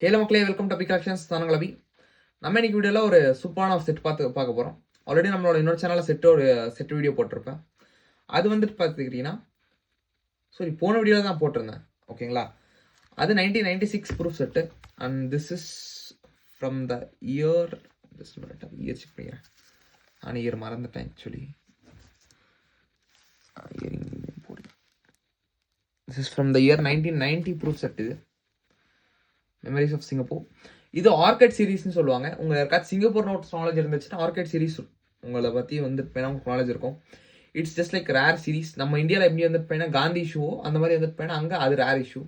Hello மக்களே, welcome to big collections. நான் அபி. நம்ம இன்னைக்கு வீடியோவில் ஒரு சூப்பரான செட் பார்க்க போகிறோம். ஆல்ரெடி நம்மளோட இன்னொரு சேனலில் ஒரு செட் வீடியோ போட்டிருப்பேன். அது வந்துட்டு பார்த்துக்கிட்டிங்கன்னா போன வீடியோவில் தான் போட்டிருந்தேன். ஓகேங்களா? அது 1996 proof set. And this is from the year year check பண்ணிக்கிறேன். நான் இயர் மறந்துட்டேன் actually. This is from the year 1990 proof set. இது மெமரிஸ் ஆஃப் சிங்கப்பூர். இது ஆர்கட் சீரீஸ்னு சொல்லுவாங்க. உங்கள் யாருக்காச்சும் சிங்கப்பூர் நோட்ஸ் நாலேஜ் இருந்துச்சுன்னா ஆர்கட் சீரீஸ் உங்களை பற்றி வந்துட்டு உங்களுக்கு நாலேஜ் இருக்கும். It's just like rare series. நம்ம இந்தியாவில் எப்படி வந்துட்டு காந்தி இஷ்யூவோ அந்த மாதிரி வந்துட்டு அங்கே அது ரேர் இஷ்யூ.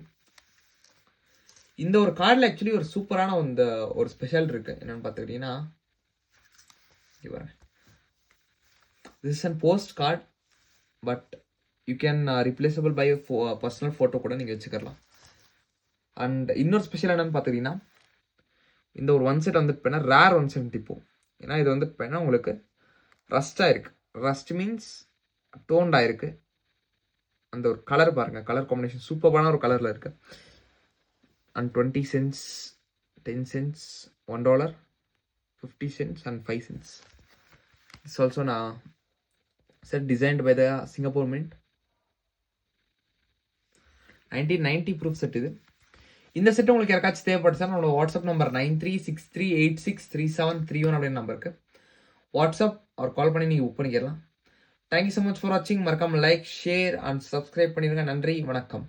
இந்த ஒரு கார்டில் ஆக்சுவலி ஒரு சூப்பரான ஒரு ஸ்பெஷல் இருக்கு. என்னன்னு பார்த்துக்கிட்டீங்கன்னா, this is an post card, but you can replaceable by personal photo கூட நீங்கள் வச்சுக்கலாம். அண்ட் இன்னொரு ஸ்பெஷல் என்னன்னு பார்த்துக்கிட்டிங்கன்னா, இந்த ஒரு ஒன் செட் வந்துட்டு ரேர் 170 இப்போ. ஏன்னா இது வந்துட்டு உங்களுக்கு ரஸ்டாக இருக்குது. ரஸ்ட் மீன்ஸ் டோன்டாக இருக்குது. அந்த ஒரு கலர் பாருங்கள், கலர் காம்பினேஷன் சூப்பரான ஒரு கலரில் இருக்குது. And 20 cents, 10 cents, $1, 50 cents and 5 cents. It's also a set designed by the Singapore Mint. 1990 proof set இது. இந்த செட் உங்களுக்கு யாருக்காச்சும் தேவைப்படுச்சா நம்மளோட வாட்ஸ்அப் நம்பர் 9363863731 அப்படின்னு நம்பருக்கு வாட்ஸ்அப் அவர் கால் பண்ணி நீங்கள் புக் பண்ணிக்கலாம். தேங்க்யூ ஸோ மச் ஃபார் வாட்சிங். மறக்காம லைக், ஷேர் அண்ட் சப்ஸ்கிரைப் பண்ணிடுங்க. நன்றி, வணக்கம்.